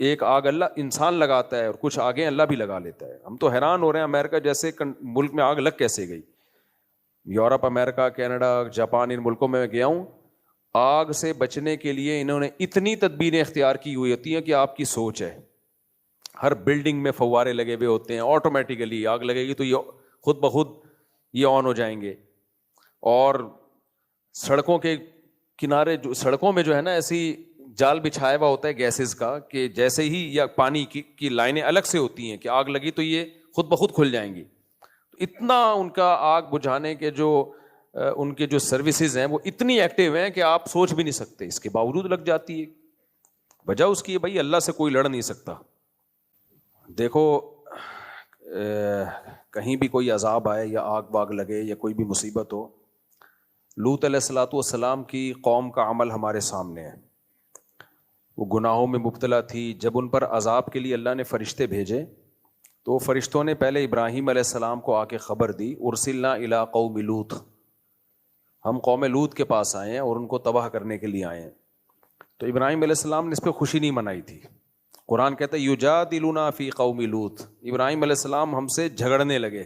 ایک آگ اللہ انسان لگاتا ہے اور کچھ آگیں اللہ بھی لگا لیتا ہے. ہم تو حیران ہو رہے ہیں امریکہ جیسے ملک میں آگ لگ کیسے گئی. یورپ، امریکہ، کینیڈا، جاپان، ان ملکوں میں گیا ہوں. آگ سے بچنے کے لیے انہوں نے اتنی تدبیریں اختیار کی ہوئی ہوتی ہیں کہ آپ کی سوچ ہے. ہر بلڈنگ میں فوارے لگے ہوئے ہوتے ہیں، آٹومیٹیکلی آگ لگے گی تو یہ خود بخود یہ آن ہو جائیں گے. اور سڑکوں کے کنارے سڑکوں میں جو ہے نا ایسی جال بچھایا ہوا ہوتا ہے گیسز کا کہ جیسے ہی یا پانی کی لائنیں الگ سے ہوتی ہیں کہ آگ لگی تو یہ خود بخود کھل جائیں گی. اتنا ان کا آگ بجھانے کے جو ان کے جو سروسز ہیں وہ اتنی ایکٹیو ہیں کہ آپ سوچ بھی نہیں سکتے. اس کے باوجود لگ جاتی ہے. وجہ اس کی ہے بھائی اللہ سے کوئی لڑ نہیں سکتا. دیکھو کہیں بھی کوئی عذاب آئے یا آگ واگ لگے یا کوئی بھی مصیبت ہو، لوط علیہ الصلوۃ والسلام کی قوم کا عمل ہمارے سامنے ہے. وہ گناہوں میں مبتلا تھی. جب ان پر عذاب کے لیے اللہ نے فرشتے بھیجے تو فرشتوں نے پہلے ابراہیم علیہ السلام کو آ کے خبر دی، ارسلنا الی قوم لوط، ہم قوم لوط کے پاس آئے ہیں اور ان کو تباہ کرنے کے لیے آئے ہیں. تو ابراہیم علیہ السلام نے اس پہ خوشی نہیں منائی تھی. قرآن کہتا ہے یجادلنا فی قوم لوط، ابراہیم علیہ السلام ہم سے جھگڑنے لگے.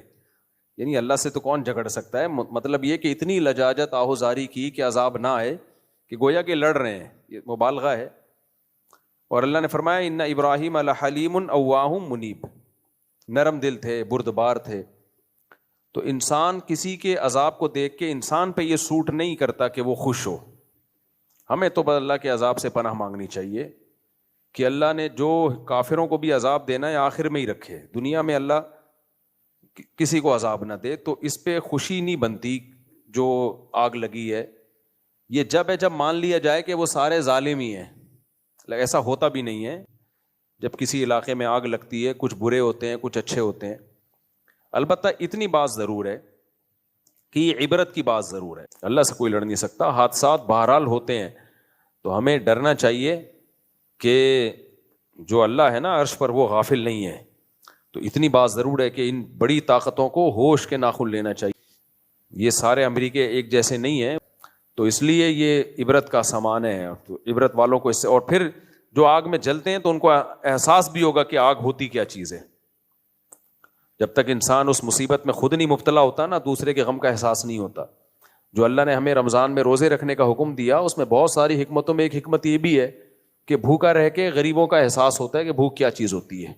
یعنی اللہ سے تو کون جھگڑ سکتا ہے. مطلب یہ کہ اتنی لجاجت آہوزاری کی کہ عذاب نہ آئے کہ گویا کہ لڑ رہے ہیں. یہ مبالغہ ہے. اور اللہ نے فرمایا ان ابراہیم لحلیم اواہ منیب، نرم دل تھے، بردبار تھے. تو انسان کسی کے عذاب کو دیکھ کے انسان پہ یہ سوٹ نہیں کرتا کہ وہ خوش ہو. ہمیں تو بس اللہ کے عذاب سے پناہ مانگنی چاہیے کہ اللہ نے جو کافروں کو بھی عذاب دینا ہے آخر میں ہی رکھے. دنیا میں اللہ کسی کو عذاب نہ دے. تو اس پہ خوشی نہیں بنتی جو آگ لگی ہے. یہ جب مان لیا جائے کہ وہ سارے ظالم ہی ہیں. ایسا ہوتا بھی نہیں ہے. جب کسی علاقے میں آگ لگتی ہے کچھ برے ہوتے ہیں کچھ اچھے ہوتے ہیں. البتہ اتنی بات ضرور ہے کہ یہ عبرت کی بات ضرور ہے. اللہ سے کوئی لڑ نہیں سکتا. حادثات بہرحال ہوتے ہیں تو ہمیں ڈرنا چاہیے کہ جو اللہ ہے نا عرش پر وہ غافل نہیں ہے. تو اتنی بات ضرور ہے کہ ان بڑی طاقتوں کو ہوش کے ناخن لینا چاہیے. یہ سارے امریکے ایک جیسے نہیں ہیں تو اس لیے یہ عبرت کا سامان ہے. تو عبرت والوں کو اس سے، اور پھر جو آگ میں جلتے ہیں تو ان کو احساس بھی ہوگا کہ آگ ہوتی کیا چیز ہے. جب تک انسان اس مصیبت میں خود نہیں مبتلا ہوتا نا دوسرے کے غم کا احساس نہیں ہوتا. جو اللہ نے ہمیں رمضان میں روزے رکھنے کا حکم دیا اس میں بہت ساری حکمتوں میں ایک حکمت یہ بھی ہے کہ بھوکا رہ کے غریبوں کا احساس ہوتا ہے کہ بھوک کیا چیز ہوتی ہے.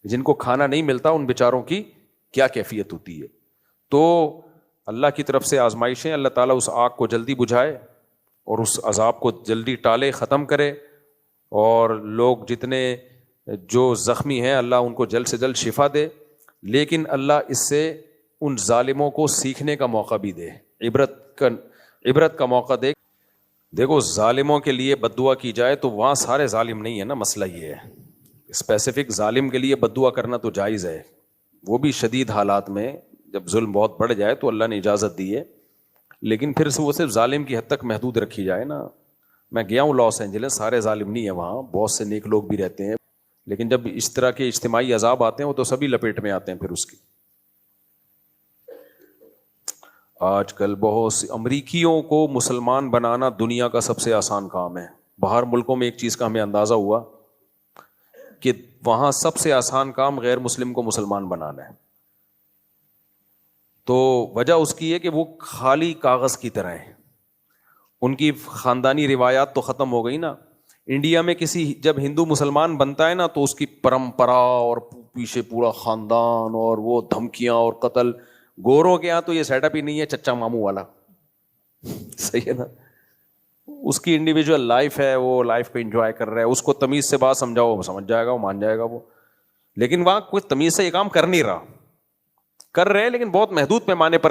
جن کو کھانا نہیں ملتا ان بیچاروں کی کیا کیفیت ہوتی ہے. تو اللہ کی طرف سے آزمائشیں، اللہ تعالیٰ اس آگ کو جلدی بجھائے اور اس عذاب کو جلدی ٹالے، ختم کرے. اور لوگ جتنے جو زخمی ہیں اللہ ان کو جلد سے جلد شفا دے. لیکن اللہ اس سے ان ظالموں کو سیکھنے کا موقع بھی دے، عبرت کا موقع دے. دیکھو ظالموں کے لیے بد دعا کی جائے تو وہاں سارے ظالم نہیں ہے نا. مسئلہ یہ ہے اسپیسیفک ظالم کے لیے بد دعا کرنا تو جائز ہے، وہ بھی شدید حالات میں جب ظلم بہت بڑھ جائے تو اللہ نے اجازت دی ہے. لیکن پھر وہ صرف ظالم کی حد تک محدود رکھی جائے نا. میں گیا ہوں لاس اینجلس، سارے ظالم نہیں ہیں وہاں، بہت سے نیک لوگ بھی رہتے ہیں. لیکن جب اس طرح کے اجتماعی عذاب آتے ہیں وہ تو سبھی لپیٹ میں آتے ہیں پھر اس کی. آج کل بہت سی امریکیوں کو مسلمان بنانا دنیا کا سب سے آسان کام ہے. باہر ملکوں میں ایک چیز کا ہمیں اندازہ ہوا کہ وہاں سب سے آسان کام غیر مسلم کو مسلمان بنانا ہے. تو وجہ اس کی ہے کہ وہ خالی کاغذ کی طرح ہیں. ان کی خاندانی روایات تو ختم ہو گئی نا. انڈیا میں کسی جب ہندو مسلمان بنتا ہے نا تو اس کی پرمپرا اور پیچھے پورا خاندان اور وہ دھمکیاں اور قتل. گوروں کے یہاں تو یہ سیٹ اپ ہی نہیں ہے چچا ماموں والا. صحیح ہے نا. اس کی انڈیویجول لائف ہے، وہ لائف کو انجوائے کر رہا ہے. اس کو تمیز سے بات سمجھاؤ وہ سمجھ جائے گا، وہ مان جائے گا وہ. لیکن وہاں کوئی تمیز سے یہ کام کر نہیں رہا، کر رہے ہیں لیکن بہت محدود پیمانے پر